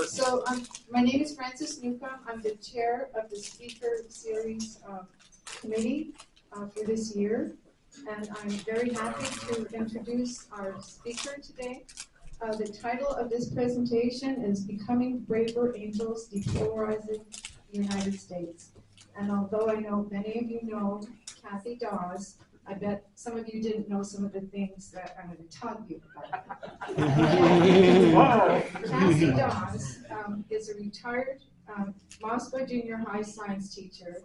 So my name is Frances Newcomb. I'm the chair of the Speaker Series Committee for this year. And I'm very happy to introduce our speaker today. The title of this presentation is Becoming Braver Angels, Depolarizing the United States. And although I know many of you know Kathy Dawes, I bet some of you didn't know some of the things that I'm going to tell you about. Kathy Dawes is a retired Moscow Junior High science teacher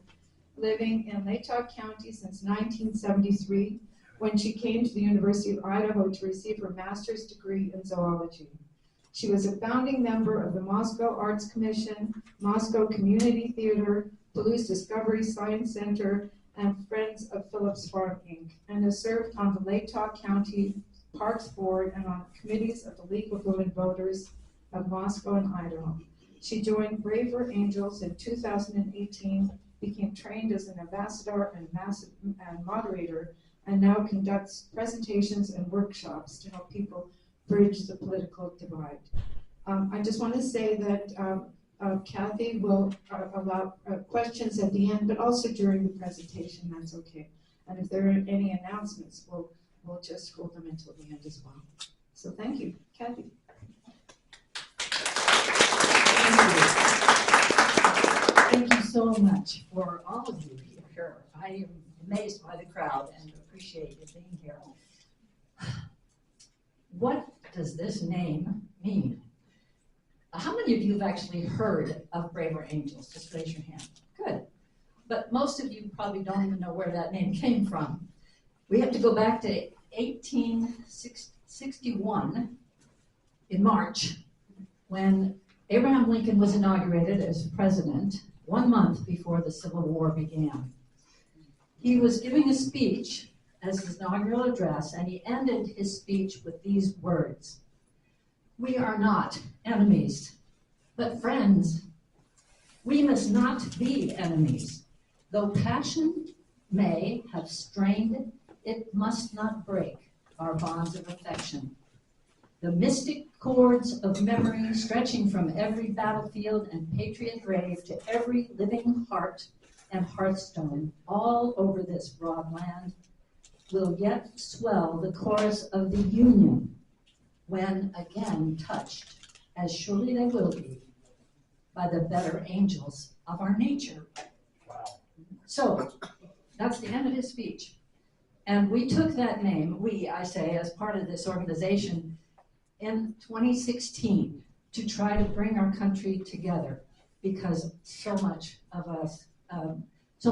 living in Latah County since 1973, when she came to the University of Idaho to receive her master's degree in zoology. She was a founding member of the Moscow Arts Commission, Moscow Community Theater, Toulouse Discovery Science Center, and Friends of Phillips Farm, Inc., and has served on the Latah County Parks Board and on committees of the League of Women Voters of Moscow and Idaho. She joined Braver Angels in 2018, became trained as an ambassador and moderator, and now conducts presentations and workshops to help people bridge the political divide. I just want to say that Kathy will allow questions at the end, but also during the presentation, that's okay. And if there are any announcements, we'll just hold them until the end as well. So thank you, Kathy. Thank you so much for all of you here. I am amazed by the crowd and appreciate you being here. What does this name mean? How many of you have actually heard of Braver Angels? Just raise your hand. Good. But most of you probably don't even know where that name came from. We have to go back to 1861 in March, when Abraham Lincoln was inaugurated as president 1 month before the Civil War began. He was giving a speech as his inaugural address, and he ended his speech with these words: "We are not enemies, but friends. We must not be enemies. Though passion may have strained, it must not break our bonds of affection. The mystic cords of memory stretching from every battlefield and patriot grave to every living heart and hearthstone all over this broad land will yet swell the chorus of the Union when again touched, as surely they will be, by the better angels of our nature." Wow. So that's the end of his speech. And we took that name, I say, as part of this organization in 2016 to try to bring our country together, because so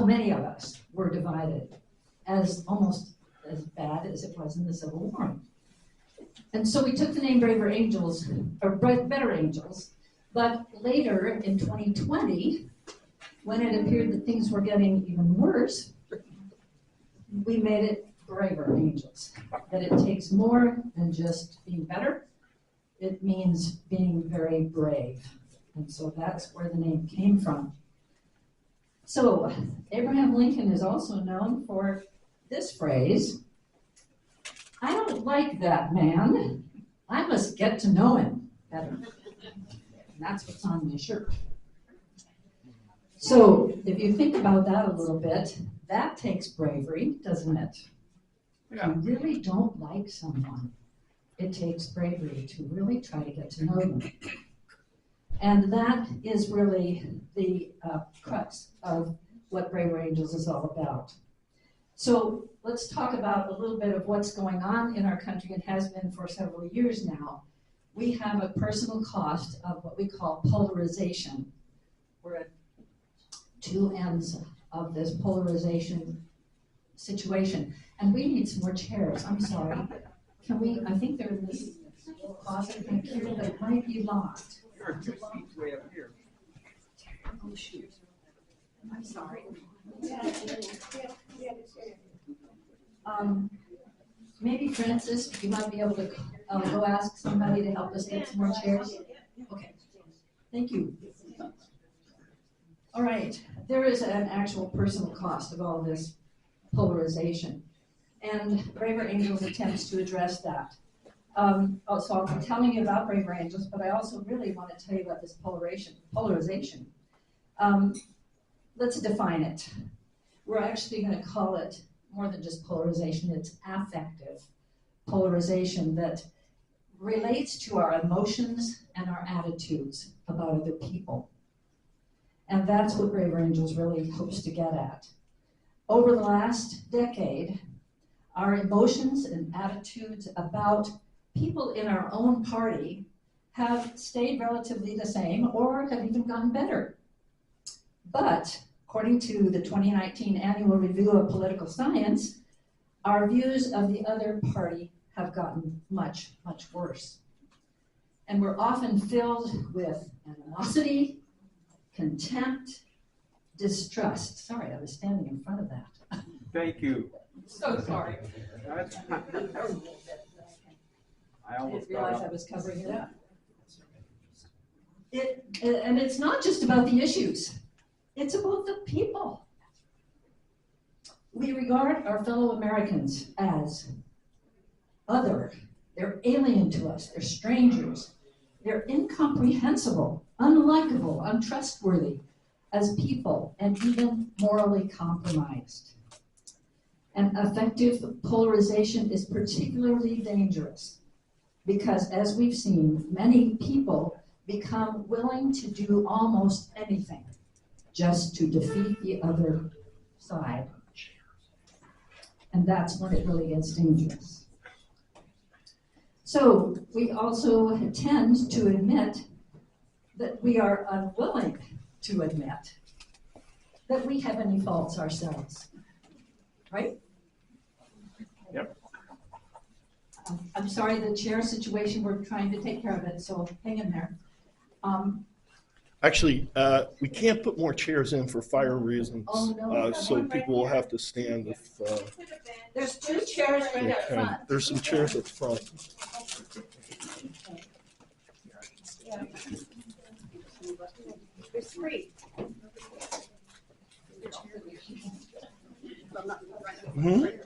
many of us were divided, almost as bad as it was in the Civil War. And so we took the name Braver Angels, or Better Angels, but later in 2020, when it appeared that things were getting even worse, we made it Braver Angels. That it takes more than just being better, it means being very brave. And so that's where the name came from. So Abraham Lincoln is also known for this phrase: "I don't like that man. I must get to know him better." And that's what's on my shirt. So if you think about that a little bit, that takes bravery, doesn't it? Yeah. If you really don't like someone, it takes bravery to really try to get to know them. And that is really the crux of what Braver Angels is all about. So let's talk about a little bit of what's going on in our country, and has been for several years now. We have a personal cost of what we call polarization. We're at two ends of this polarization situation. And we need some more chairs. I'm sorry. Can we, I think they're in this closet back here that might be locked. There are 2 seats way up here. Oh, shoot. I'm sorry. Maybe Francis, you might be able to go ask somebody to help us get some more chairs. Okay, thank you. All right, there is an actual personal cost of all this polarization, and Braver Angels attempts to address that. So I'll be telling you about Braver Angels, but I also really want to tell you about this polarization. Let's define it. We're actually going to call it more than just polarization. It's affective polarization that relates to our emotions and our attitudes about other people. And that's what Braver Angels really hopes to get at. Over the last decade, our emotions and attitudes about people in our own party have stayed relatively the same or have even gotten better. But according to the 2019 Annual Review of Political Science, our views of the other party have gotten much, much worse. And we're often filled with animosity, contempt, distrust. Sorry, I was standing in front of that. Thank you. So sorry. I I almost didn't got realize I up. was covering it up. And it's not just about the issues. It's about the people. We regard our fellow Americans as other. They're alien to us. They're strangers. They're incomprehensible, unlikable, untrustworthy as people, and even morally compromised. And effective polarization is particularly dangerous because, as we've seen, many people become willing to do almost anything just to defeat the other side. And that's when it really gets dangerous. So we also tend to admit that we are unwilling to admit that we have any faults ourselves, right? Yep. I'm sorry, the chair situation, we're trying to take care of it, so hang in there. Actually, we can't put more chairs in for fire reasons, Oh, no, we have so one right people will here. have to stand if There's 2 chairs right they up can. front. There's some chairs up front. There's 3. Mhm.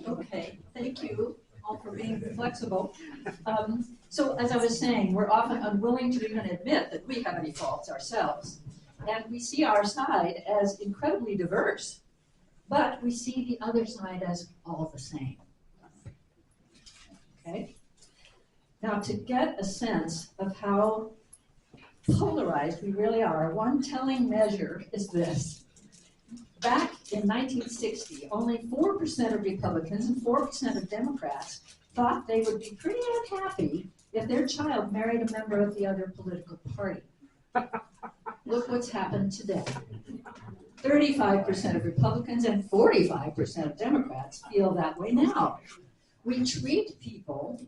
Okay, thank you all for being flexible. So as I was saying, we're often unwilling to even admit that we have any faults ourselves. And we see our side as incredibly diverse, but we see the other side as all the same. Okay? Now, to get a sense of how polarized we really are, one telling measure is this. Back in 1960, only 4% of Republicans and 4% of Democrats thought they would be pretty unhappy if their child married a member of the other political party. Look what's happened today. 35% of Republicans and 45% of Democrats feel that way now. We treat people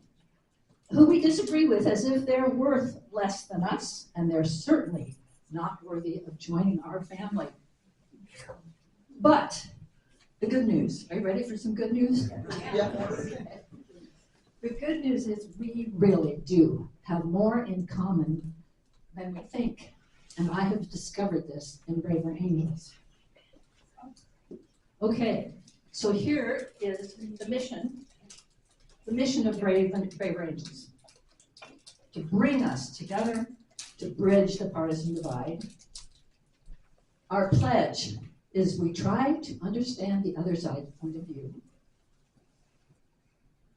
who we disagree with as if they're worth less than us, and they're certainly not worthy of joining our family. But the good news, are you ready for some good news? Yeah. The good news is we really do have more in common than we think. And I have discovered this in Braver Angels. Okay, so here is the mission of Braver Angels. To bring us together, to bridge the partisan divide. Our pledge is we try to understand the other side's point of view.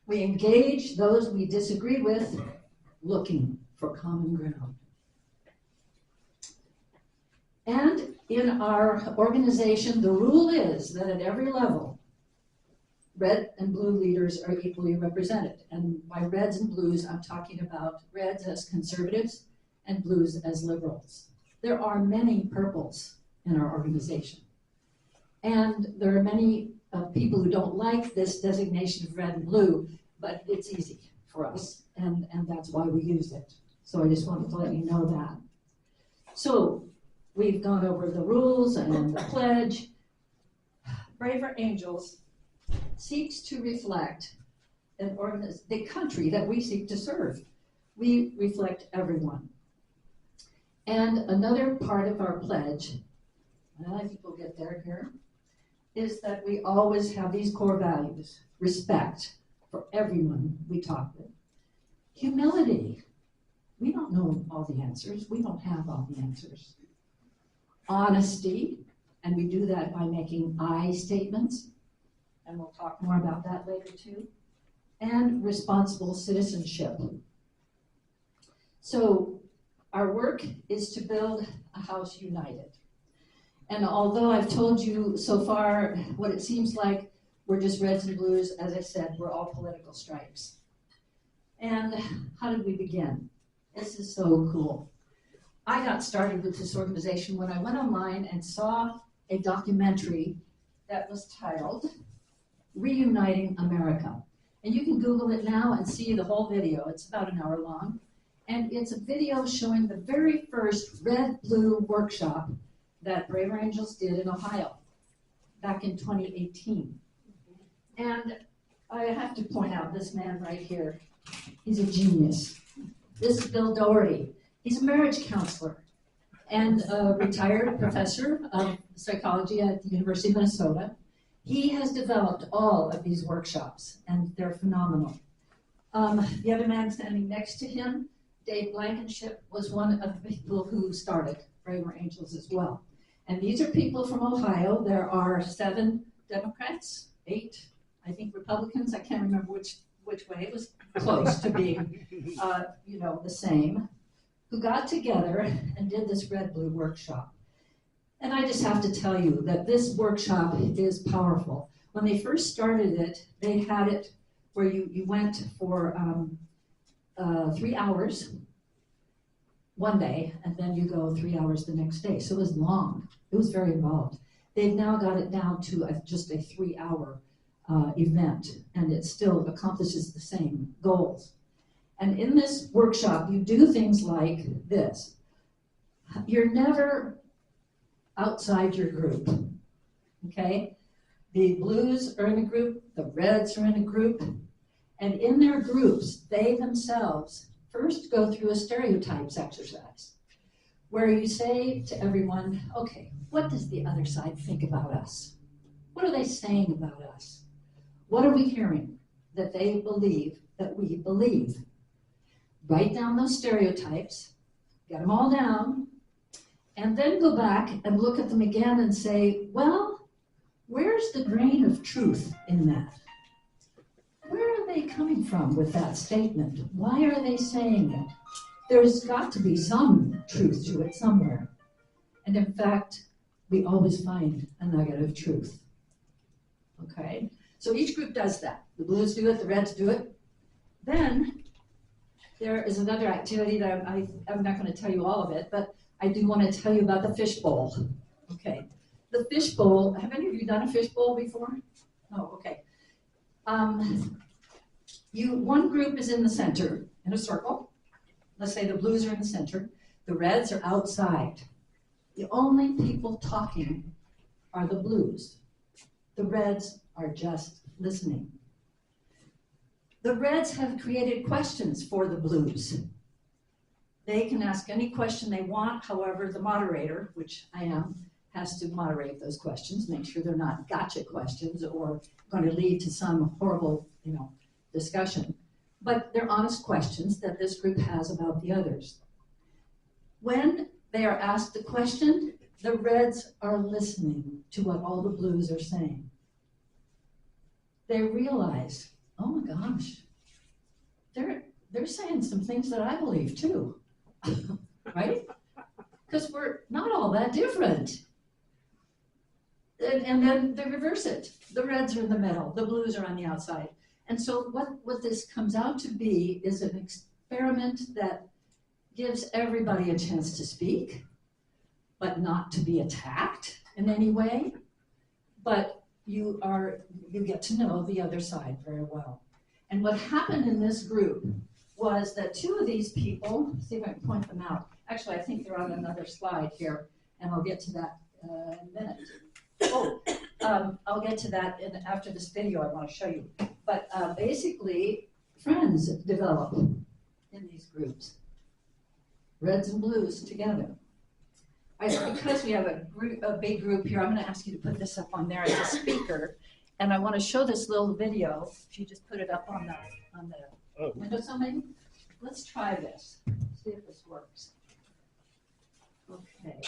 We engage those we disagree with, looking for common ground. And in our organization, the rule is that at every level, red and blue leaders are equally represented. And by reds and blues, I'm talking about reds as conservatives and blues as liberals. There are many purples in our organization. And there are many people who don't like this designation of red and blue, but it's easy for us, and that's why we use it. So I just wanted to let you know that. So we've gone over the rules and the pledge. Braver Angels seeks to reflect the country that we seek to serve. We reflect everyone. And another part of our pledge, and I think we'll get there here, is that we always have these core values: respect for everyone we talk with, humility. We don't know all the answers. We don't have all the answers. Honesty, and we do that by making I statements, and we'll talk more about that later too. And responsible citizenship. So our work is to build a house united. And although I've told you so far what it seems like, we're just reds and blues, as I said, we're all political stripes. And how did we begin? This is so cool. I got started with this organization when I went online and saw a documentary that was titled Reuniting America. And you can Google it now and see the whole video. It's about an hour long. And it's a video showing the very first red-blue workshop that Braver Angels did in Ohio back in 2018. And I have to point out this man right here. He's a genius. This is Bill Doherty. He's a marriage counselor and a retired professor of psychology at the University of Minnesota. He has developed all of these workshops, and they're phenomenal. The other man standing next to him, Dave Blankenship, was one of the people who started Braver Angels as well. And these are people from Ohio. There are 7 Democrats, 8, I think, Republicans. I can't remember which way. It was close to being, the same, who got together and did this red-blue workshop. And I just have to tell you that this workshop is powerful. When they first started it, they had it where you went for 3 hours one day, and then you go 3 hours the next day. So it was long. It was very involved. They've now got it down to just a 3-hour event, and it still accomplishes the same goals. And in this workshop, you do things like this. You're never outside your group, okay? The blues are in a group, the reds are in a group, and in their groups, they themselves first go through a stereotypes exercise, where you say to everyone, okay, what does the other side think about us? What are they saying about us? What are we hearing that they believe that we believe? Write down those stereotypes, get them all down, and then go back and look at them again and say, well, where's the grain of truth in that? Where are they coming from with that statement? Why are they saying it? There's got to be some truth to it somewhere. And in fact, we always find a nugget of truth. Okay? So each group does that. The blues do it, the reds do it. Then there is another activity that I'm not going to tell you all of it, but I do want to tell you about the fishbowl. Okay. The fishbowl, have any of you done a fishbowl before? No, okay. One group is in the center in a circle. Let's say the blues are in the center. The reds are outside. The only people talking are the blues. The reds are just listening. The reds have created questions for the blues. They can ask any question they want. However, the moderator, which I am, has to moderate those questions, make sure they're not gotcha questions or going to lead to some horrible, discussion. But they're honest questions that this group has about the others. When they are asked a question, the reds are listening to what all the blues are saying. They realize, oh my gosh, they're saying some things that I believe too, right? Because we're not all that different. And then they reverse it. The reds are in the middle, the blues are on the outside. And so what this comes out to be is an experiment that gives everybody a chance to speak, but not to be attacked in any way. But you get to know the other side very well. And what happened in this group was that 2 of these people, see if I can point them out. Actually, I think they're on another slide here, and I'll get to that in a minute. I'll get to that after this video I want to show you. But basically, friends develop in these groups, reds and blues together. Because we have a big group here, I'm going to ask you to put this up on there as a speaker. And I want to show this little video. If you just put it up on the windowsill maybe. Let's try this. See if this works. Okay.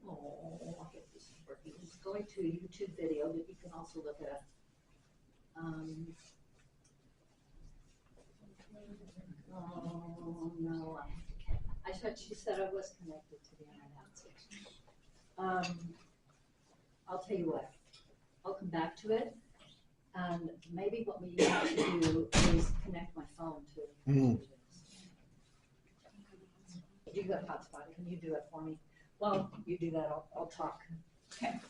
Oh, I'll get this working. It's going to a YouTube video that you can also look at. Oh no, I thought she said I was connected to the internet. I'll tell you what, I'll come back to it, and maybe what we have to do is connect my phone to. You got hotspot, can you do it for me? Well, you do that, I'll talk. Okay.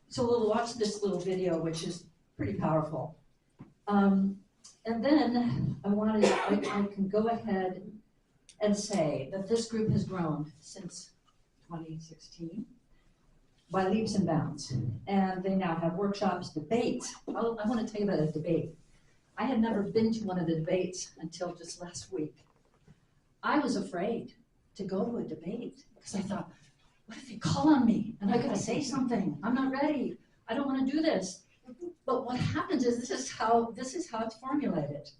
So we'll watch this little video, which is pretty powerful. And then I can go ahead and say that this group has grown since 2016 by leaps and bounds. And they now have workshops, debates. I want to tell you about a debate. I had never been to one of the debates until just last week. I was afraid to go to a debate because I thought, what if they call on me and I gotta say something? I'm not ready. I don't want to do this. But what happens is this is how it's formulated.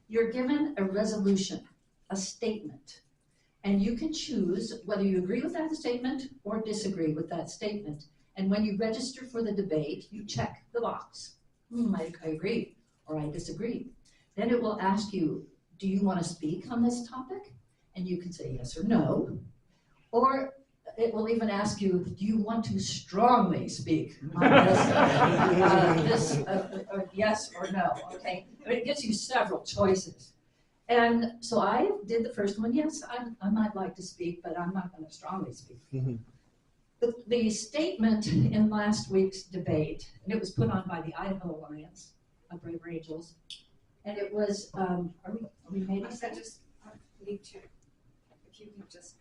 You're given a resolution, a statement, and you can choose whether you agree with that statement or disagree with that statement. And when you register for the debate, you check the box. I agree or I disagree. Then it will ask you, do you want to speak on this topic? And you can say yes or no. Or it will even ask you, do you want to strongly speak on this, or yes or no, okay? I mean, it gives you several choices. And so I did the first one, yes, I might like to speak, but I'm not going to strongly speak. The statement in last week's debate, and it was put on by the Idaho Alliance of Braver Angels, and it was, are we maybe? I just need to.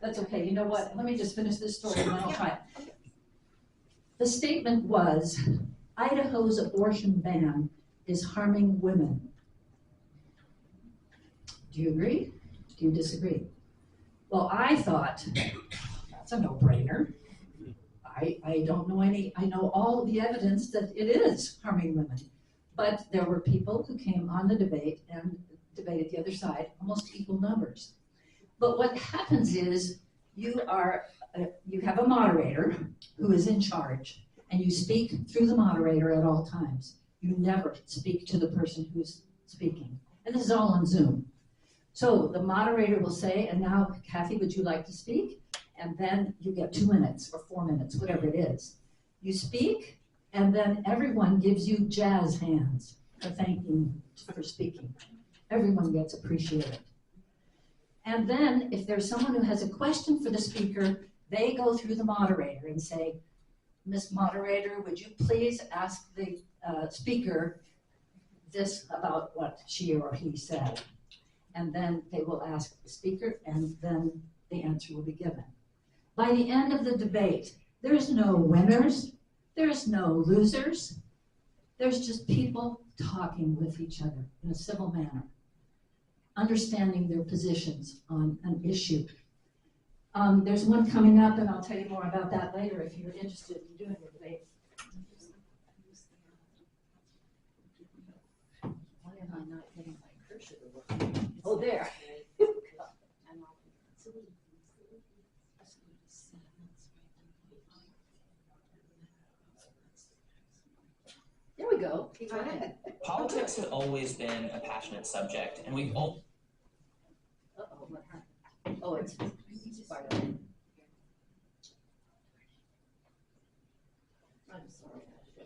That's okay. You know what? Let me just finish this story and then I'll try it. The statement was, Idaho's abortion ban is harming women. Do you agree? Do you disagree? Well, I thought, that's a no-brainer. I don't know I know all the evidence that it is harming women. But there were people who came on the debate and debated the other side, almost equal numbers. But what happens is you have a moderator who is in charge, and you speak through the moderator at all times. You never speak to the person who's speaking. And this is all on Zoom. So the moderator will say, and now, Kathy, would you like to speak? And then you get 2 minutes or 4 minutes, whatever it is. You speak, and then everyone gives you jazz hands for thanking for speaking. Everyone gets appreciated. And then if there's someone who has a question for the speaker, they go through the moderator and say, Ms. Moderator, would you please ask the speaker this about what she or he said? And then they will ask the speaker, and then the answer will be given. By the end of the debate, there's no winners, there's no losers. There's just people talking with each other in a civil manner, understanding their positions on an issue. There's one coming up, and I'll tell you more about that later if you're interested in doing the debate. Why am I not getting my cursor to work? Oh, there. There we go. Go ahead. Politics has always been a passionate subject, and we've all. Uh-oh, what happened? Oh, it's part of it. I'm sorry. I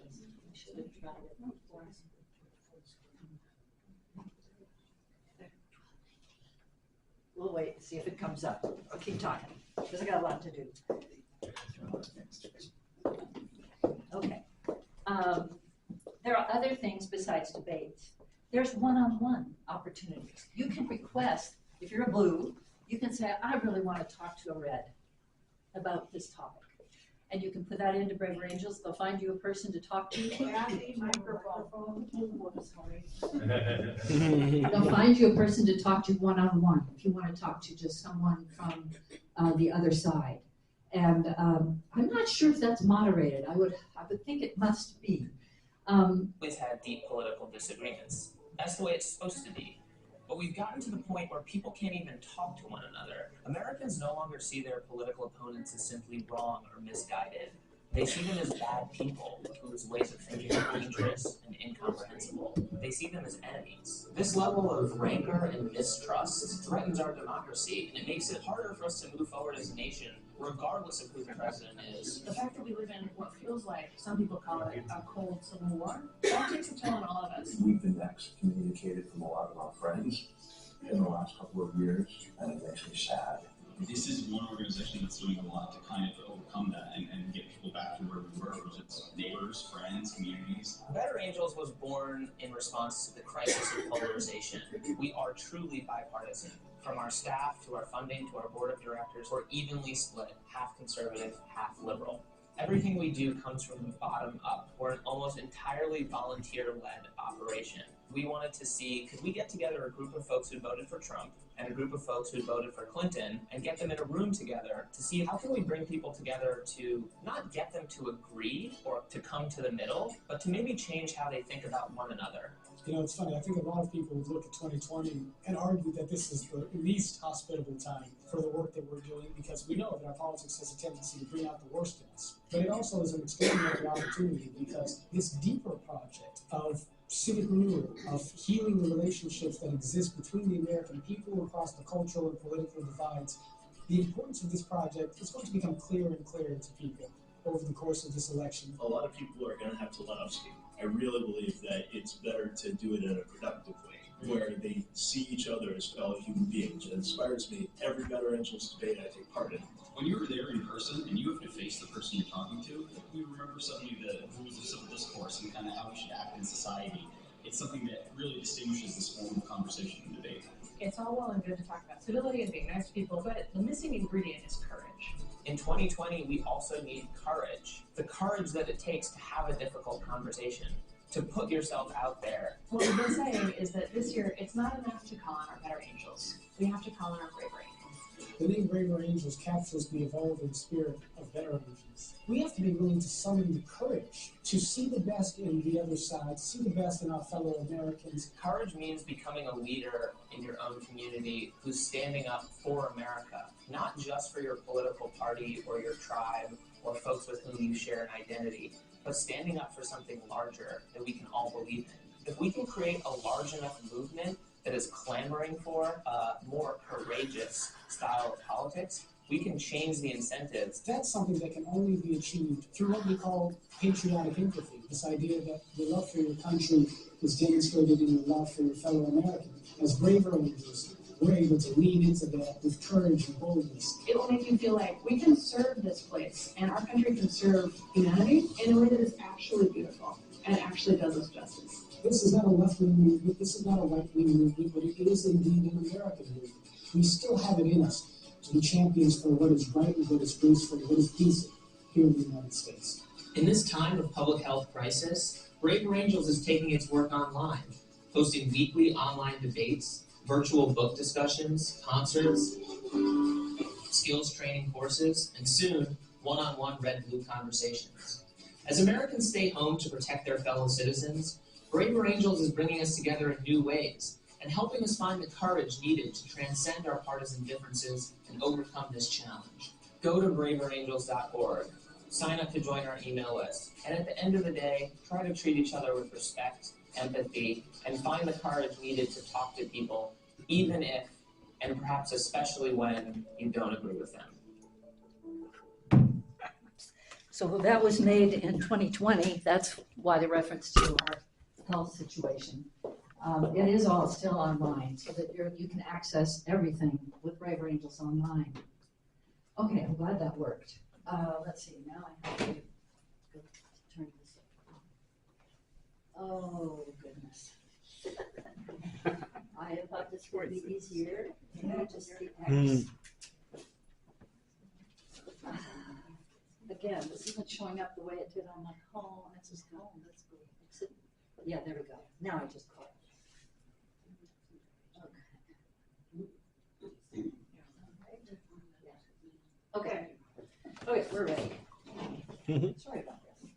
should have tried it before. We'll wait and see if it comes up. I'll keep talking, because I got a lot to do. Okay. There are other things besides debates. There's one-on-one opportunities. You can request, if you're a blue, you can say, I really want to talk to a red about this topic. and you can put that into Braver Angels. They'll find you a person to talk to. Kathy, microphone. Sorry. They'll find you a person to talk to one-on-one if you want to talk to just someone from the other side. And I'm not sure if that's moderated. I would think it must be. Always had deep political disagreements. That's the way it's supposed to be. But we've gotten to the point where people can't even talk to one another. Americans no longer see their political opponents as simply wrong or misguided. They see them as bad people whose ways of thinking are dangerous and incomprehensible. They see them as enemies. This level of rancor and mistrust threatens our democracy, and it makes it harder for us to move forward as a nation, regardless of who the president is. The fact that we live in what feels like, some people call it a cold civil war, that takes a toll on all of us. We've been excommunicated from a lot of our friends in the last couple of years, and it makes me sad. This is one organization that's doing a lot to kind of overcome that and get people back to where we were, which is neighbors, friends, communities. Better Angels was born in response to the crisis of polarization. We are truly bipartisan. From our staff, to our funding, to our board of directors, we're evenly split, half conservative, half liberal. Everything we do comes from the bottom up. We're an almost entirely volunteer-led operation. We wanted to see, could we get together a group of folks who voted for Trump and a group of folks who voted for Clinton and get them in a room together to see how can we bring people together to not get them to agree or to come to the middle, but to maybe change how they think about one another. You know, it's funny, I think a lot of people would look at 2020 and argue that this is the least hospitable time for the work that we're doing because we know that our politics has a tendency to bring out the worst in us. But it also is an extraordinary opportunity because this deeper project of civic renewal, of healing the relationships that exist between the American people across the cultural and political divides, the importance of this project is going to become clearer and clearer to people over the course of this election. A lot of people are going to have to let us speak. I really believe that it's better to do it in a productive way, where they see each other as fellow human beings. It inspires me. Every Better Angels debate I take part in. When you're there in person and you have to face the person you're talking to, you remember suddenly the rules of civil discourse and kind of how we should act in society. It's something that really distinguishes this form of conversation and debate. It's all well and good to talk about civility and being nice to people, but the missing ingredient is courage. In 2020, we also need courage. The courage that it takes to have a difficult conversation, to put yourself out there. What we've been saying is that this year, it's not enough to call on our Better Angels. We have to call on our Braver Angels. The name Braver Angels captures the evolving spirit of Better Angels. We have to be willing to summon the courage to see the best in the other side, to see the best in our fellow Americans. Courage means becoming a leader in your own community who's standing up for America, not just for your political party or your tribe or folks with whom you share an identity, but standing up for something larger that we can all believe in. If we can create a large enough movement that is clamoring for a more courageous style of politics, we can change the incentives. That's something that can only be achieved through what we call patriotic empathy, this idea that your love for your country is demonstrated in your love for your fellow American. As Braver Angels, we're able to lean into that with courage and boldness. It will make you feel like we can serve this place, and our country can serve humanity in a way that is actually beautiful and actually does us justice. This is not a left-wing movement, this is not a right-wing movement, but it is indeed an American movement. We still have it in us to be champions for what is right and what is graceful, what is decent here in the United States. In this time of public health crisis, Braver Angels is taking its work online, hosting weekly online debates, virtual book discussions, concerts, skills training courses, and soon, one-on-one red-blue conversations. As Americans stay home to protect their fellow citizens, Braver Angels is bringing us together in new ways and helping us find the courage needed to transcend our partisan differences and overcome this challenge. Go to braverangels.org, sign up to join our email list, and at the end of the day, try to treat each other with respect, empathy, and find the courage needed to talk to people, even if, and perhaps especially when, you don't agree with them. So that was made in 2020. That's why the reference to our health situation. It is all still online so that you can access everything with Braver Angels online. Okay, I'm glad that worked. Let's see, now I have to go turn this up. Oh, goodness. I thought this would be easier. Just the X. again, this isn't showing up the way it did on my phone. It's just, oh, that's good. Yeah, there we go. Now I just call it. Okay. Okay, we're ready. Sorry about this.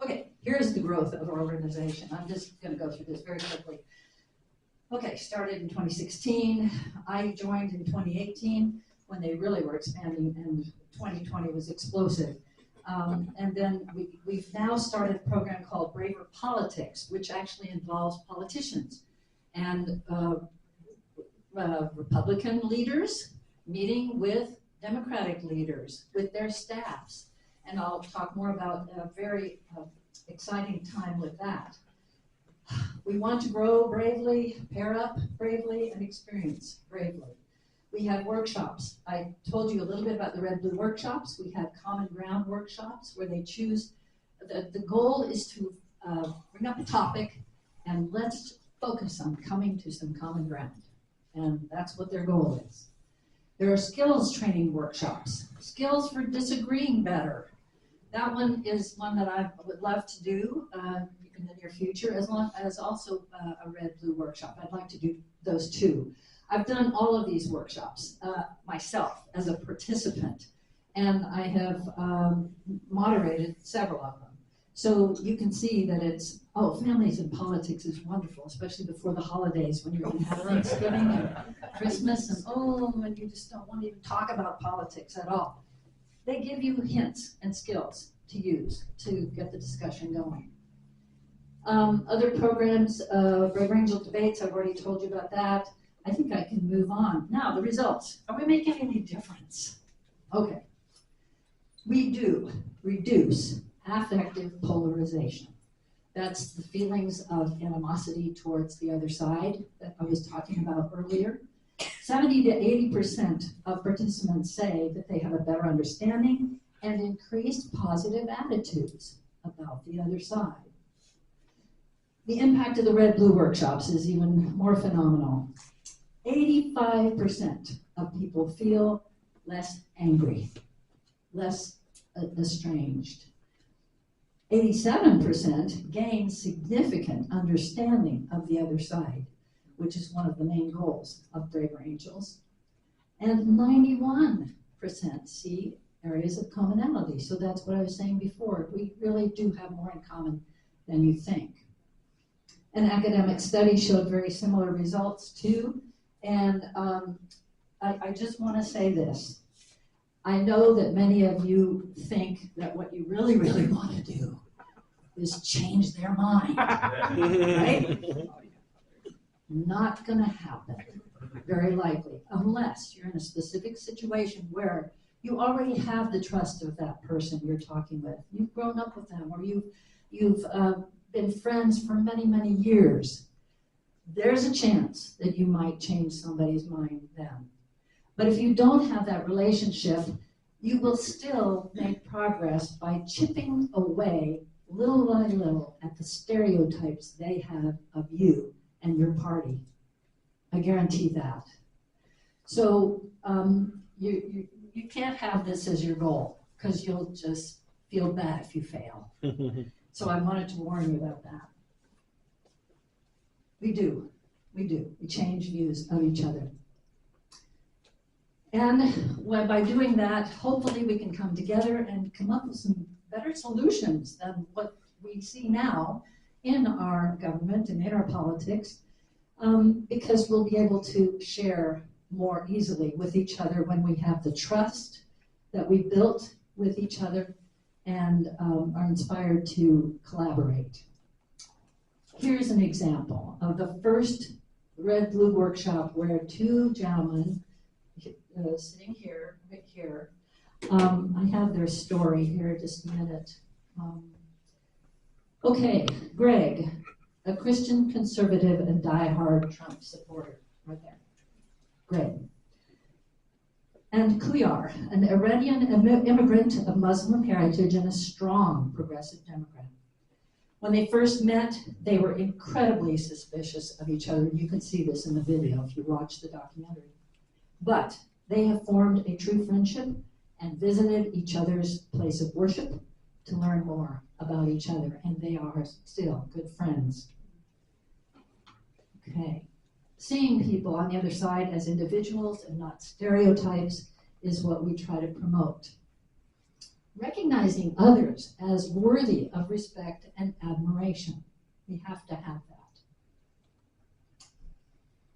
Okay, here's the growth of our organization. I'm just going to go through this very quickly. Okay, started in 2016. I joined in 2018 when they really were expanding, and 2020 was explosive. And then we've now started a program called Braver Politics, which actually involves politicians and Republican leaders meeting with Democratic leaders, with their staffs. And I'll talk more about a very exciting time with that. We want to grow bravely, pair up bravely, and experience bravely. We have workshops. I told you a little bit about the Red Blue workshops. We have common ground workshops where they choose, the goal is to bring up a topic and let's focus on coming to some common ground. And that's what their goal is. There are skills training workshops, skills for disagreeing better. That one is one that I would love to do in the near future, as long as also a Red Blue workshop. I'd like to do those two. I've done all of these workshops myself as a participant, and I have moderated several of them. So you can see that it's, families and politics is wonderful, especially before the holidays when you're going to have Thanksgiving and Christmas, and you just don't want to even talk about politics at all. They give you hints and skills to use to get the discussion going. Other programs, Braver Angel debates, I've already told you about that. I think I can move on. Now, the results. Are we making any difference? Okay. We do reduce affective polarization. That's the feelings of animosity towards the other side that I was talking about earlier. 70 to 80% of participants say that they have a better understanding and increased positive attitudes about the other side. The impact of the Red Blue workshops is even more phenomenal. 85% of people feel less angry, less estranged. 87% gain significant understanding of the other side, which is one of the main goals of Braver Angels. And 91% see areas of commonality. So that's what I was saying before. We really do have more in common than you think. An academic study showed very similar results too. And I just want to say this. I know that many of you think that what you really, really want to do is change their mind, right? Not going to happen, very likely, unless you're in a specific situation where you already have the trust of that person you're talking with. You've grown up with them, or you've been friends for many, many years. There's a chance that you might change somebody's mind then. But if you don't have that relationship, you will still make progress by chipping away little by little at the stereotypes they have of you and your party. I guarantee that. So you can't have this as your goal, because you'll just feel bad if you fail. So I wanted to warn you about that. We do. We change views of each other. And by doing that, hopefully we can come together and come up with some better solutions than what we see now in our government and in our politics, because we'll be able to share more easily with each other when we have the trust that we built with each other and are inspired to collaborate. Here's an example of the first Red Blue workshop where two gentlemen sitting here, right here, I have their story here, just a minute. Okay, Greg, a Christian conservative and diehard Trump supporter, right there. Greg. And Kuyar, an Iranian immigrant of Muslim heritage and a strong progressive Democrat. When they first met, they were incredibly suspicious of each other. You can see this in the video if you watch the documentary. But they have formed a true friendship and visited each other's place of worship to learn more about each other, and they are still good friends. Okay. Seeing people on the other side as individuals and not stereotypes is what we try to promote. Recognizing others as worthy of respect and admiration. We have to have that.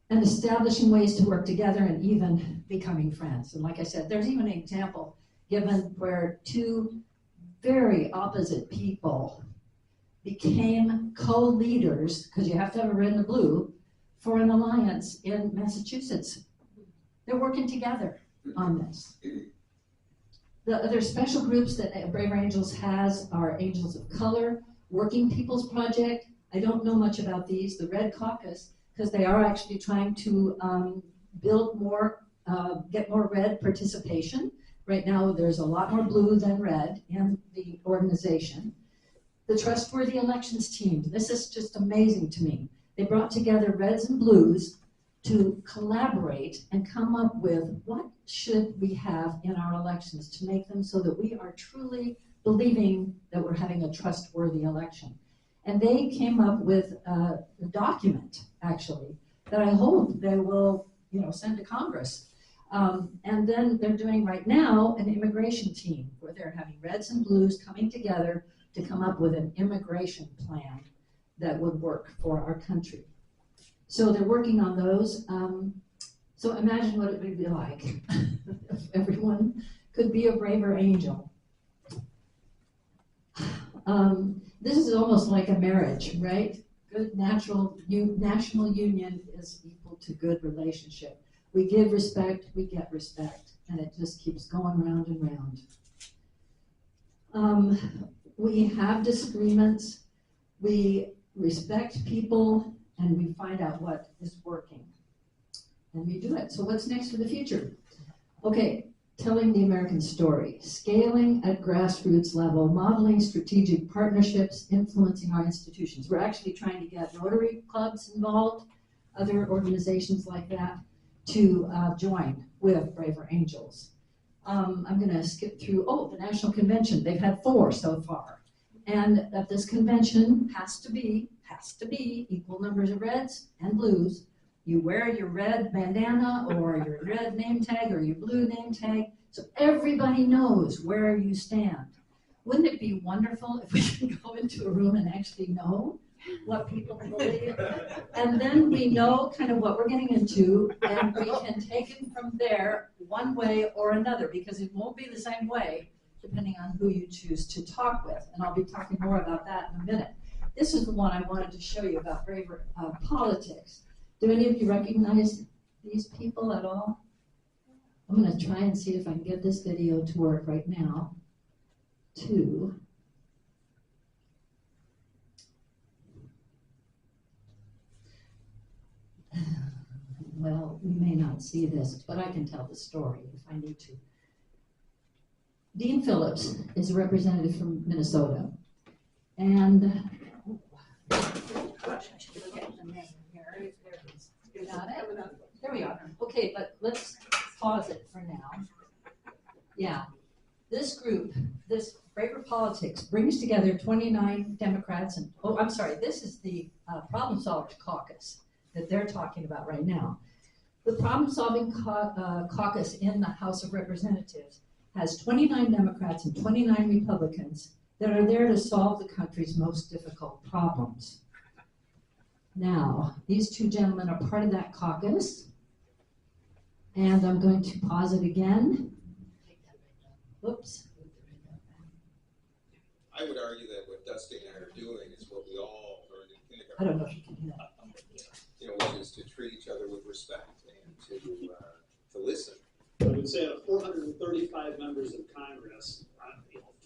And establishing ways to work together and even becoming friends. And like I said, there's even an example given where two very opposite people became co-leaders, because you have to have a red and a blue, for an alliance in Massachusetts. They're working together on this. The other special groups that Braver Angels has are Angels of Color, Working People's Project. I don't know much about these. The Red Caucus, because they are actually trying to build more, get more red participation. Right now, there's a lot more blue than red in the organization. The Trustworthy Elections Team. This is just amazing to me. They brought together reds and blues to collaborate and come up with what should we have in our elections to make them so that we are truly believing that we're having a trustworthy election. And they came up with a document, actually, that I hope they will, send to Congress. And then they're doing right now an immigration team where they're having reds and blues coming together to come up with an immigration plan that would work for our country. So they're working on those. So imagine what it would be like if everyone could be a braver angel. This is almost like a marriage, right? Good national union is equal to good relationship. We give respect, we get respect, and it just keeps going round and round. We have disagreements, we respect people, and we find out what is working. And we do it. So what's next for the future? Okay, telling the American story, scaling at grassroots level, modeling strategic partnerships, influencing our institutions. We're actually trying to get Rotary clubs involved, other organizations like that, to join with Braver Angels. I'm gonna skip through, the National Convention. They've had 4 so far. And at this convention has to be equal numbers of reds and blues. You wear your red bandana or your red name tag or your blue name tag, so everybody knows where you stand. Wouldn't it be wonderful if we could go into a room and actually know what people believe? And then we know kind of what we're getting into, and we can take it from there one way or another, because it won't be the same way depending on who you choose to talk with. And I'll be talking more about that in a minute. This is the one I wanted to show you about braver politics. Do any of you recognize these people at all? I'm going to try and see if I can get this video to work right now. Well, we may not see this, but I can tell the story if I need to. Dean Phillips is a representative from Minnesota. And, gosh, I should look at the name here. You got it? There we are. Okay, but let's pause it for now. Yeah, this group, this Braver Politics, brings together 29 Democrats and, this is the Problem Solvers Caucus that they're talking about right now. The Problem Solving Caucus in the House of Representatives has 29 Democrats and 29 Republicans that are there to solve the country's most difficult problems. Now, these 2 gentlemen are part of that caucus, and I'm going to pause it again. Whoops. I would argue that what Dusty and I are doing is what we all learned in kindergarten. I don't know if you can hear that. Which is to treat each other with respect and to listen. I would say out of 435 members of Congress,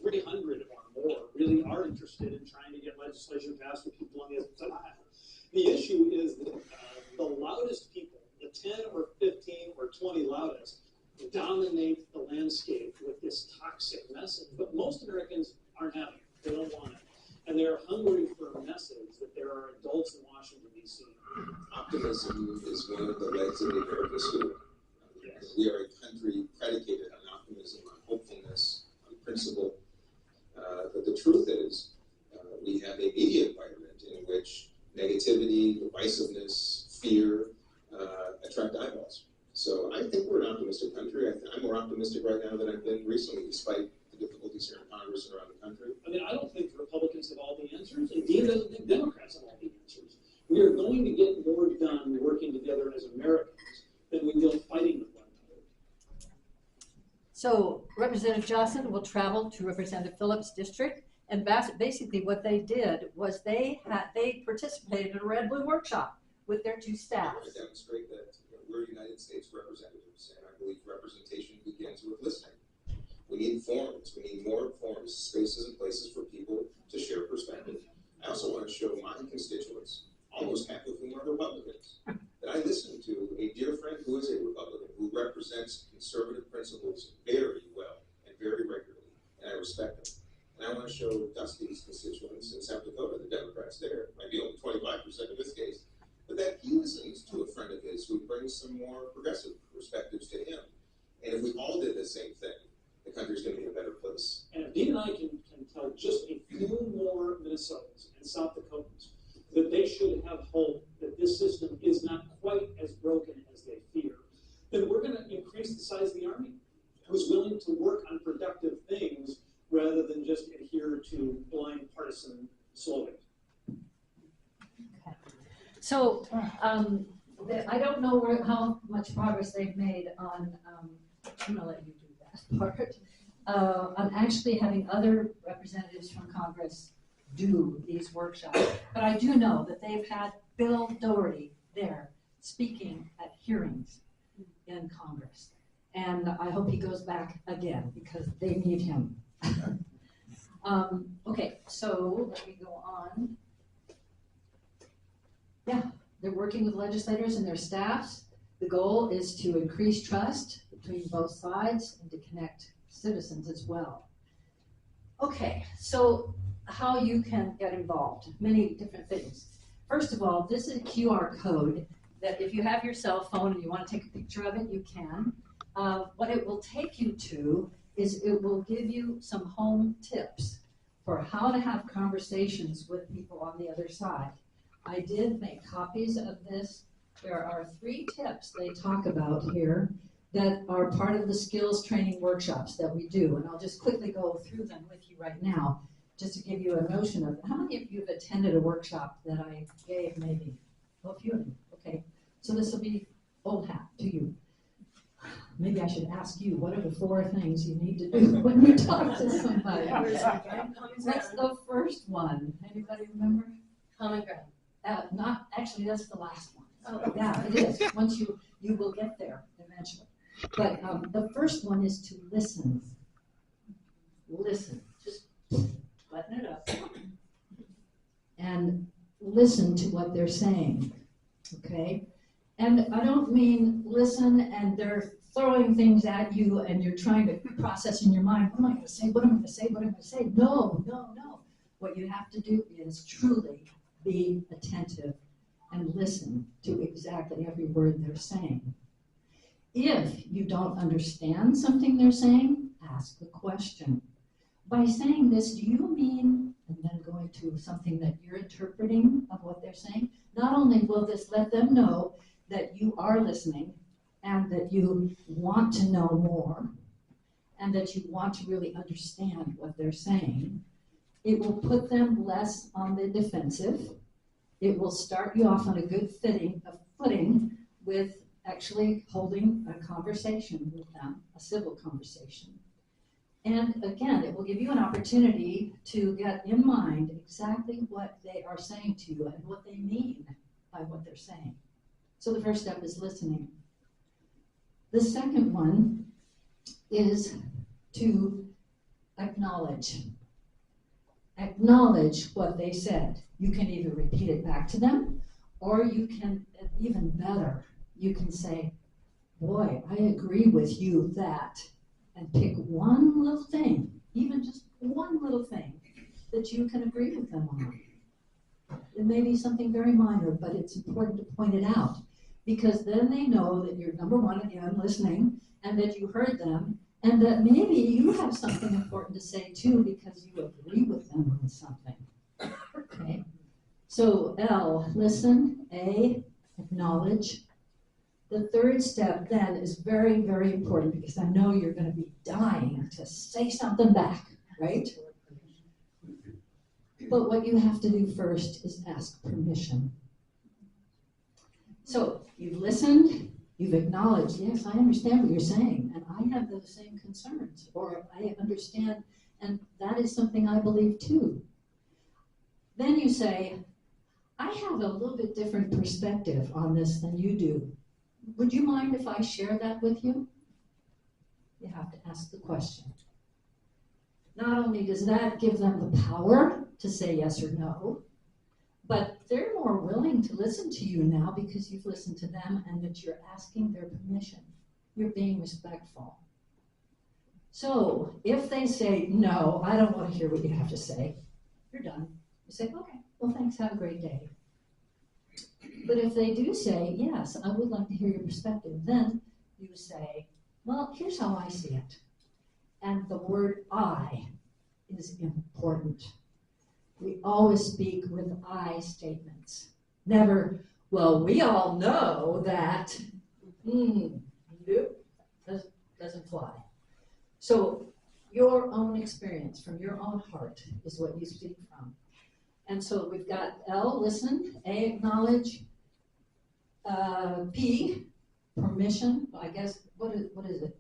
300 or more really are interested in trying to get legislation passed with people on the other side. The issue is that the loudest people, the 10 or 15 or 20 loudest, dominate the landscape with this toxic message. But most Americans aren't having it. They don't want it. And they're hungry for a message that there are adults in Washington, D.C. Optimism is one of the legs of the American stool. Yes. We are a country predicated on optimism, on hopefulness. than I've been recently, despite the difficulties here in Congress and around the country. I mean, I don't think Republicans have all the answers, and Dean doesn't think Democrats have all the answers. We are going to get more done working together as Americans than we will fighting with one another. So Representative Johnson will travel to Representative Phillips' district, and basically what they did was they participated in a red-blue workshop with their two I staffs. want to demonstrate that we're United States representatives, and I believe representation begins with listening. We need forums. We need more forums, spaces and places for people to share perspective. I also want to show my constituents, almost half of whom are Republicans, that I listen to a dear friend who is a Republican, who represents conservative principles very well and very regularly, and I respect them. And I want to show Dusty's constituents in South Dakota, the Democrats there, might be only 25% in this case, but that he listens to a friend of his who brings some more progressive perspectives to him. And if we all did the same thing, the country's going to be a better place. And if Dean and I can tell just a few more Minnesotans and South Dakotans that they should have hope that this system is not quite as broken as they fear, then we're going to increase the size of the Army, who's willing to work on productive things rather than just adhere to blind partisan slogans. Okay. So I don't know how much progress they've made on, I'm going to let you do that part, on actually having other representatives from Congress do these workshops. But I do know that they've had Bill Doherty there speaking at hearings in Congress. And I hope he goes back again because they need him. Okay, so let me go on. Yeah, they're working with legislators and their staffs. The goal is to increase trust between both sides and to connect citizens as well. Okay, so how you can get involved, many different things. First of all, this is a QR code that if you have your cell phone and you want to take a picture of it, you can. What it will take you to is it will give you some home tips for how to have conversations with people on the other side. I did make copies of this. There are 3 tips they talk about here that are part of the skills training workshops that we do. And I'll just quickly go through them with you right now, just to give you a notion of how many of you have attended a workshop that I gave maybe? Well, a few of you, okay. So this will be old hat to you. Maybe I should ask you, what are the 4 things you need to do when you talk to somebody? What's the first one? Anybody remember? Common ground. Not, actually, that's the last one. Oh, yeah, it is. Once you will get there eventually. But the first one is to listen. Listen. Just button it up. And listen to what they're saying. Okay? And I don't mean listen and they're throwing things at you and you're trying to process in your mind, what am I going to say, what am I going to say, what am I going to say? No, no, no. What you have to do is truly be attentive and listen to exactly every word they're saying. If you don't understand something they're saying, ask the question. By saying this, do you mean, and then going to something that you're interpreting of what they're saying, not only will this let them know that you are listening and that you want to know more and that you want to really understand what they're saying, it will put them less on the defensive. It will start you off on a good footing with actually holding a conversation with them, a civil conversation. And again, it will give you an opportunity to get in mind exactly what they are saying to you and what they mean by what they're saying. So the first step is listening. The second one is to acknowledge. Acknowledge what they said. You can either repeat it back to them, or you can, even better, you can say, boy, I agree with you that, and pick one little thing, even just one little thing, that you can agree with them on. It may be something very minor, but it's important to point it out, because then they know that you're, number one, again, listening, and that you heard them, and that maybe you have something important to say too, because you agree with them on something. Okay? So L, listen. A, acknowledge. The third step then is very, very important because I know you're going to be dying to say something back, right? But what you have to do first is ask permission. So you've listened, you've acknowledged, yes, I understand what you're saying, and I have those same concerns, or I understand, and that is something I believe too. Then you say, I have a little bit different perspective on this than you do. Would you mind if I share that with you? You have to ask the question. Not only does that give them the power to say yes or no, but they're more willing to listen to you now because you've listened to them and that you're asking their permission. You're being respectful. So if they say, no, I don't want to hear what you have to say, you're done. You say, okay, well, thanks, have a great day. But if they do say, yes, I would like to hear your perspective, then you say, well, here's how I see it. And the word I is important. We always speak with I statements. Never, well, we all know that, nope, doesn't fly. So your own experience from your own heart is what you speak from. And so we've got L, listen, A, acknowledge, P, permission, I guess, what is it?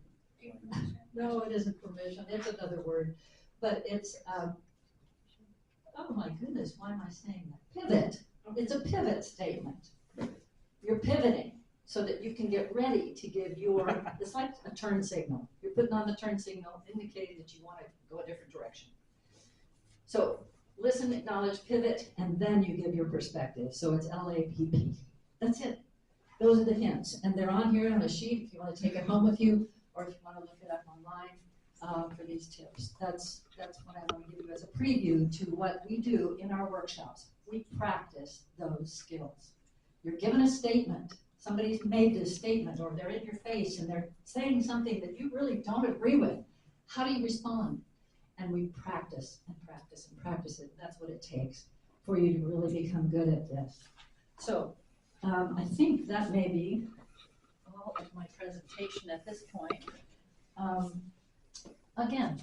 No, it isn't permission, it's another word, but it's, oh my goodness, why am I saying that? Pivot, it's a pivot statement. You're pivoting so that you can get ready to give your, it's like a turn signal. You're putting on the turn signal indicating that you want to go a different direction. So listen, acknowledge, pivot, and then you give your perspective. So it's LAPP. That's it. Those are the hints. And they're on here on a sheet if you want to take it home with you, or if you want to look it up online for these tips. That's what I want to give you as a preview to what we do in our workshops. We practice those skills. You're given a statement. Somebody's made this statement, or they're in your face and they're saying something that you really don't agree with. How do you respond? And we practice and practice and practice it. That's what it takes for you to really become good at this. So I think that may be all of my presentation at this point. Again,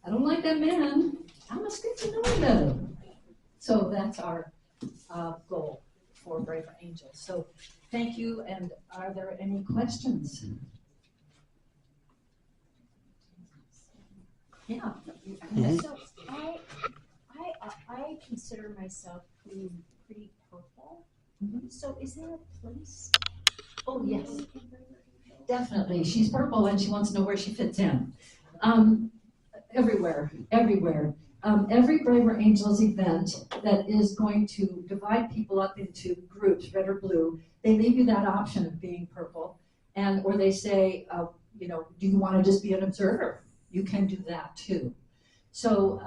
I don't like that man. I must get to know him better. So that's our goal for Braver Angels. So thank you, and are there any questions? Yeah. So I consider myself pretty purple. Mm-hmm. So is there a place? Oh yes, definitely. She's purple and she wants to know where she fits in. Everywhere. Every Braver Angels event that is going to divide people up into groups, red or blue, they leave you that option of being purple, and or they say, do you want to just be an observer? You can do that too. So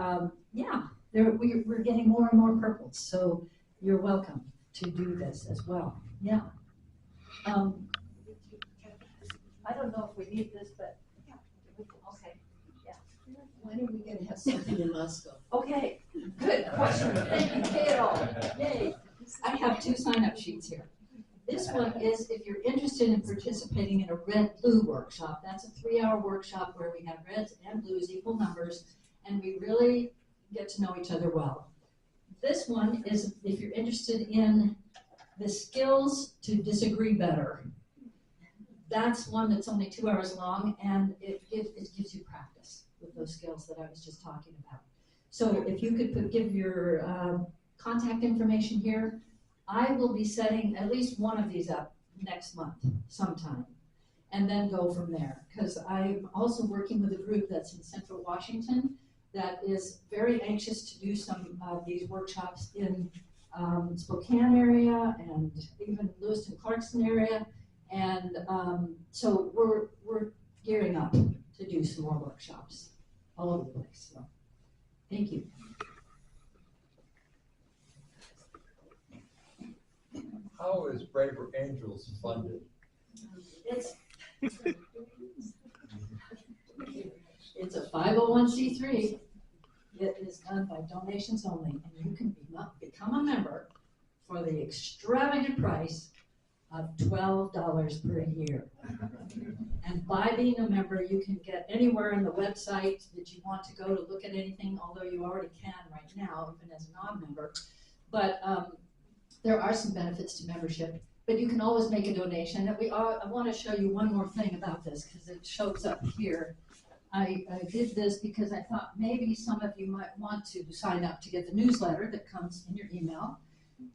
yeah, we're getting more and more purples. So you're welcome to do this as well. Yeah. I don't know if we need this, but okay. Yeah. When are we going to have something in Moscow? Okay. Good question. Thank you, Carol. Yay. I have 2 sign-up sheets here. This one is if you're interested in participating in a red-blue workshop. That's a 3-hour workshop where we have reds and blues, equal numbers, and we really get to know each other well. This one is if you're interested in the skills to disagree better. That's one that's only 2 hours long, and it gives you practice with those skills that I was just talking about. So if you could give your contact information here, I will be setting at least one of these up next month sometime, and then go from there. Because I'm also working with a group that's in Central Washington that is very anxious to do some of these workshops in Spokane area and even Lewiston Clarkson area. And so we're gearing up to do some more workshops all over the place. So thank you. How is Braver Angels funded? It's a 501c3. It is done by donations only, and you can become a member for the extravagant price of $12 per year. And by being a member, you can get anywhere in the website that you want to go to look at anything, although you already can right now, even as a non-member. But there are some benefits to membership, but you can always make a donation. And I want to show you one more thing about this, because it shows up here. I did this because I thought maybe some of you might want to sign up to get the newsletter that comes in your email.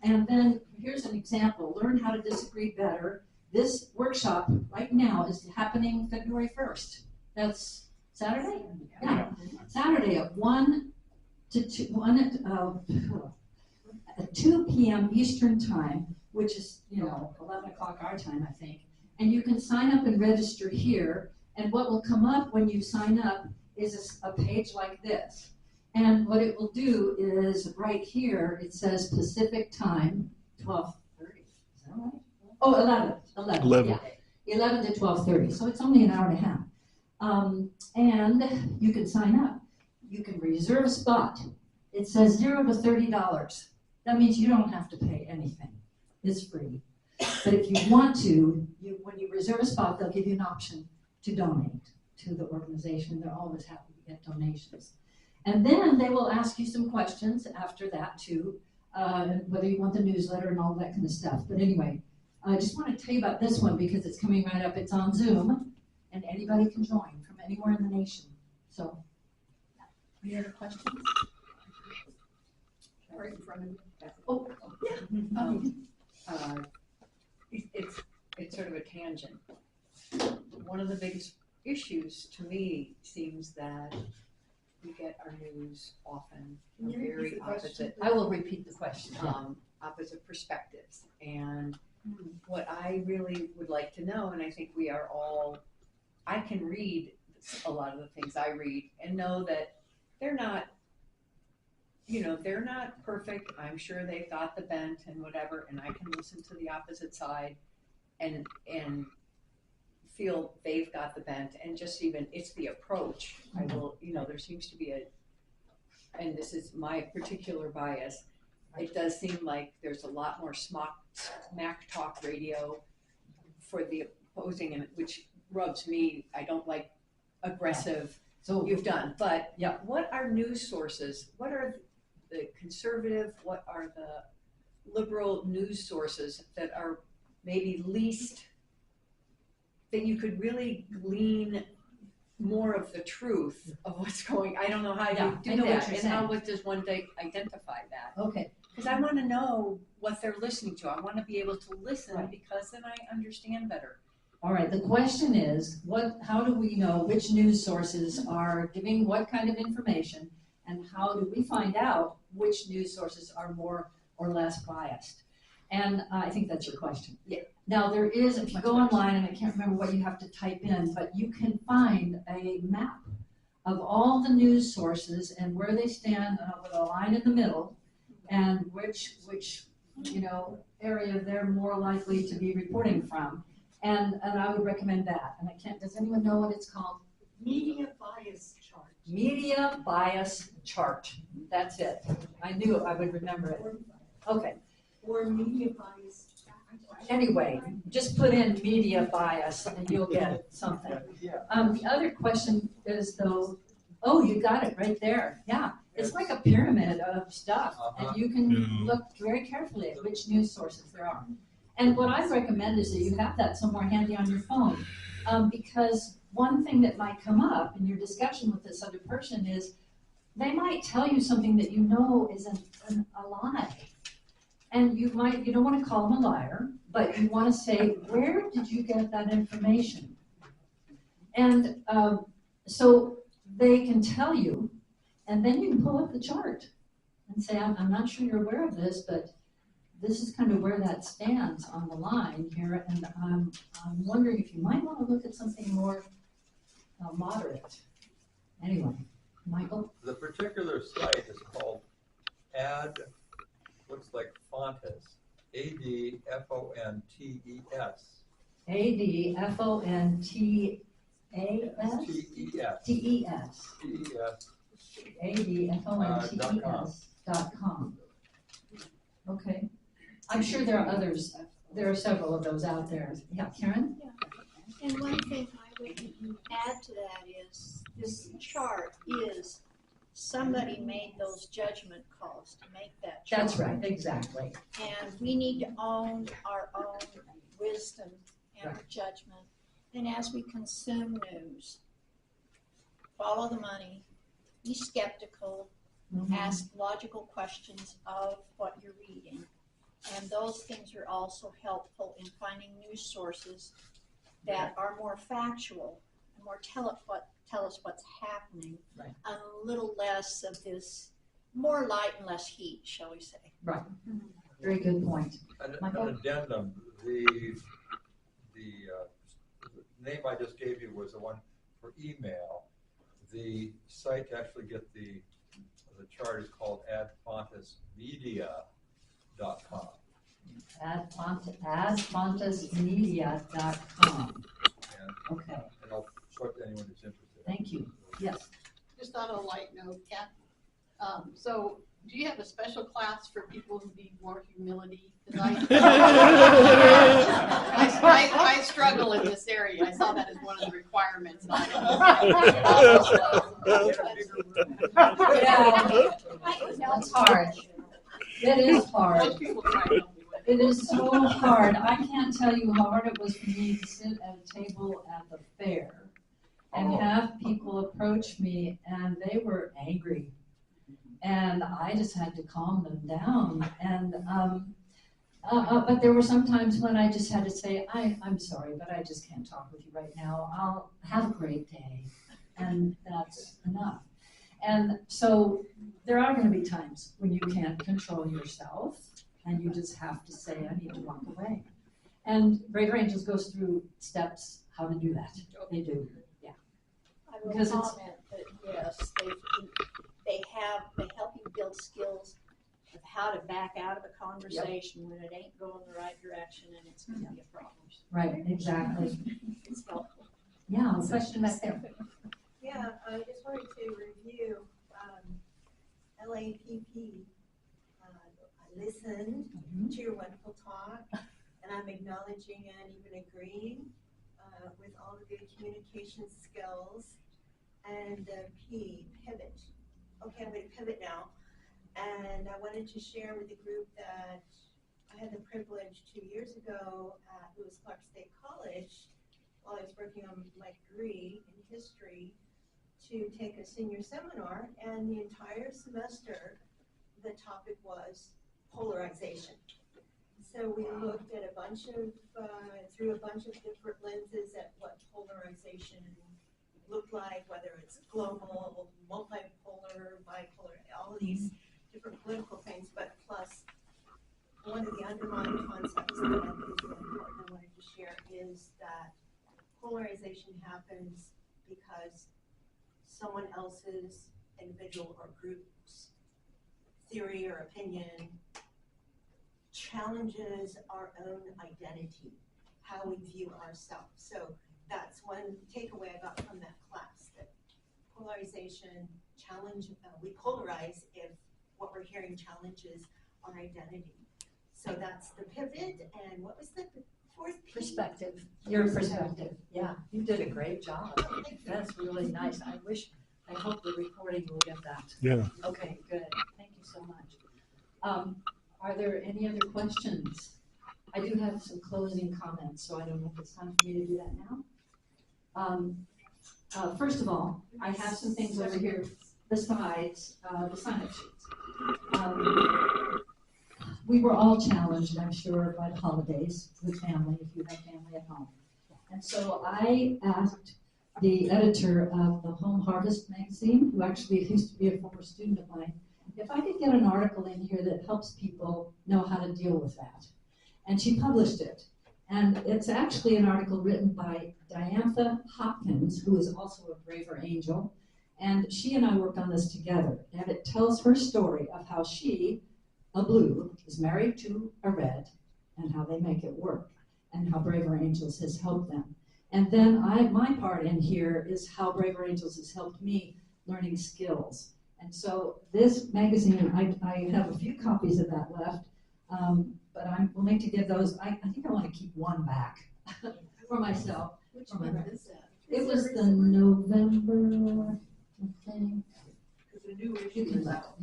And then here's an example, learn how to disagree better. This workshop right now is happening February 1st. That's Saturday? Yeah, Saturday at 2 p.m. Eastern time, which is, 11 o'clock our time, I think. And you can sign up and register here. And what will come up when you sign up is a page like this. And what it will do is right here, it says Pacific time, 12:30. Is that right? Oh, 11. Yeah. 11 to 12:30. So it's only an hour and a half. And you can sign up. You can reserve a spot. It says $0 to $30. That means you don't have to pay anything. It's free. But if you want to, when you reserve a spot, they'll give you an option to donate to the organization. They're always happy to get donations. And then they will ask you some questions after that too, whether you want the newsletter and all that kind of stuff. But anyway, I just want to tell you about this one because it's coming right up. It's on Zoom, and anybody can join from anywhere in the nation. So, any other questions? Right in front of you. Oh, yeah. It's sort of a tangent. One of the biggest issues to me seems that we get our news often from very opposite. I will repeat the question. Opposite perspectives. And what I really would like to know, and I think we are all, I can read a lot of the things I read and know that they're not, they're not perfect. I'm sure they've got the bent and whatever, and I can listen to the opposite side and feel they've got the bent, and just even, it's the approach. I will, there seems to be and this is my particular bias, it does seem like there's a lot more smack talk radio for the opposing, and which rubs me. I don't like aggressive, so you've done, but yeah. What are news sources? What are the conservative, what are the liberal news sources that are maybe least, that you could really glean more of the truth of what's going, I don't know how you do that, and how does one identify that? Okay. Because I want to know what they're listening to. I want to be able to listen because then I understand better. All right, the question is, how do we know which news sources are giving what kind of information, and how do we find out which news sources are more or less biased? And I think that's your question. Yeah. Now there is, if you go online, and I can't remember what you have to type in, but you can find a map of all the news sources and where they stand with a line in the middle, and which area they're more likely to be reporting from. And I would recommend that. And does anyone know what it's called? Media bias chart. Media bias chart. That's it. I knew I would remember it. Okay. Or media bias. Anyway, just put in media bias and you'll get something. The other question is though, oh, you got it right there. Yeah, it's like a pyramid of stuff, and you can look very carefully at which news sources there are. And what I recommend is that you have that somewhere handy on your phone, because one thing that might come up in your discussion with this other person is they might tell you something that you know is a lie. And you don't want to call them a liar, but you want to say, where did you get that information? And so they can tell you, and then you can pull up the chart and say, I'm not sure you're aware of this, but this is kind of where that stands on the line here, and I'm wondering if you might want to look at something more moderate. Anyway, Michael? The particular site is called looks like Fontes, ADFONTES. ADFONTAS? TES. ADFONTES.com. Okay. I'm sure there are others there are several of those out there. Yeah, Karen? And one thing I would add to that is, this chart is, somebody made those judgment calls to make that chart. That's right, exactly. And we need to own our own wisdom and judgment. And as we consume news, follow the money, be skeptical, ask logical questions of what you're reading. And those things are also helpful in finding news sources that are more factual and more tell us what's happening. Right. A little less of more light and less heat, shall we say. Right. Very good point. An Michael? addendum, the name I just gave you was the one for email. The site to actually get the chart is called adfontasmedia.com. Adfontasmedia.com. Okay. And I'll show it to anyone who's interested. Thank you. Yes. Just on a light note, Kat, so do you have a special class for people who need more humility? 'Cause I struggle in this area. I saw that as one of the requirements. Yeah. That's hard. It is hard. Most people try to help me with it. It is so hard. I can't tell you how hard it was for me to sit at a table at the fair and have people approach me, and they were angry. And I just had to calm them down. And but there were some times when I just had to say, I'm sorry, but I just can't talk with you right now. I'll have a great day. And that's enough. And so there are going to be times when you can't control yourself and you just have to say, I need to walk away. And Braver Angels goes through steps how to do that. They do, yeah. I will Because it's- comment that yes, they help you build skills of how to back out of a conversation when it ain't going the right direction and it's going to be a problem. Right, exactly. It's helpful. Yeah, question back there. Yeah, I just wanted to review LAPP. I listened to your wonderful talk, and I'm acknowledging and even agreeing with all the good communication skills. And pivot. Okay, I'm going to pivot now. And I wanted to share with the group that I had the privilege 2 years ago at Lewis Clark State College, while I was working on my degree in history, to take a senior seminar, and the entire semester the topic was polarization. So we looked at through a bunch of different lenses at what polarization looked like, whether it's global, multipolar, bipolar, all of these different political things, but plus one of the underlying concepts that I think is really important I wanted to share is that polarization happens because someone else's individual or group's theory or opinion challenges our own identity, how we view ourselves. So that's one takeaway I got from that class, that polarization we polarize if what we're hearing challenges our identity. So that's the pivot, and what was the fourth P? Perspective. Your perspective. Yeah, you did a great job. That's really nice. I hope the recording will get that. Yeah. Okay, good. Thank you so much. Are there any other questions? I do have some closing comments, so I don't know if it's time for me to do that now. First of all, I have some things over here besides the sign-up sheets. We were all challenged, I'm sure, by the holidays with family, if you have family at home. And so I asked the editor of the Home Harvest magazine, who actually used to be a former student of mine, if I could get an article in here that helps people know how to deal with that. And she published it. And it's actually an article written by Diantha Hopkins, who is also a Braver Angel. And she and I worked on this together. And it tells her story of how she, a blue, is married to a red, and how they make it work, and how Braver Angels has helped them. And then my part in here is how Braver Angels has helped me learning skills. And so this magazine, I have a few copies of that left. but I'm willing to give those, I think I want to keep one back for myself. Which for my one record. is that? It was the November, I think. Because the new You issue can is look, out.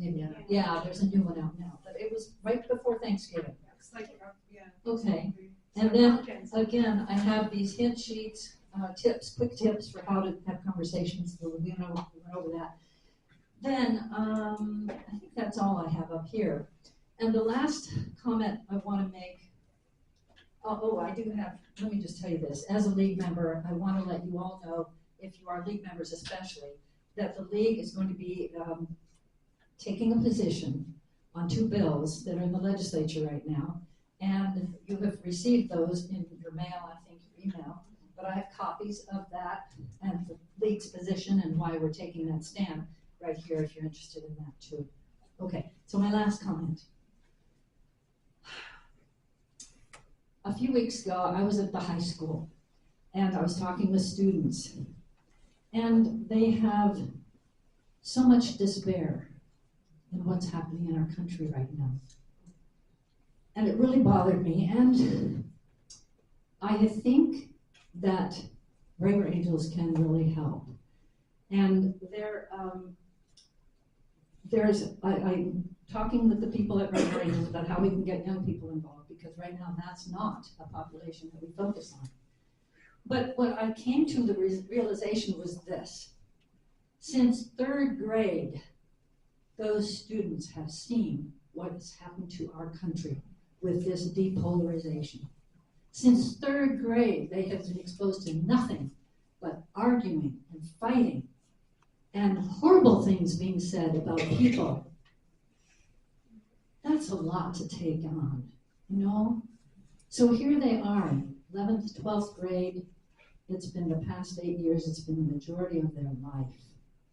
yeah, there's a new one out now, but it was right before Thanksgiving. It's like, yeah. Okay, and then again, I have these hint sheets, tips, quick tips for how to have conversations, so we went over that. Then, I think that's all I have up here. And the last comment I want to make, I do have, let me just tell you this. As a league member, I want to let you all know, if you are league members especially, that the league is going to be taking a position on 2 bills that are in the legislature right now. And you have received those in your mail, I think, your email. But I have copies of that and the league's position and why we're taking that stand right here if you're interested in that too. Okay, so my last comment. A few weeks ago, I was at the high school and I was talking with students, and they have so much despair in what's happening in our country right now. And it really bothered me, and I think that Braver Angels can really help. And I'm talking with the people at Braver Angels about how we can get young people involved, because right now that's not a population that we focus on. But what I came to the realization was this. Since 3rd grade, those students have seen what has happened to our country with this depolarization. Since 3rd grade, they have been exposed to nothing but arguing and fighting and horrible things being said about people. That's a lot to take on, you know? So here they are, 11th, 12th grade. It's been the past 8 years, it's been the majority of their life.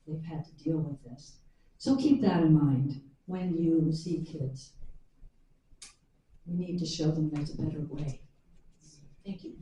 They've had to deal with this. So keep that in mind when you see kids. We need to show them there's a better way. Thank you.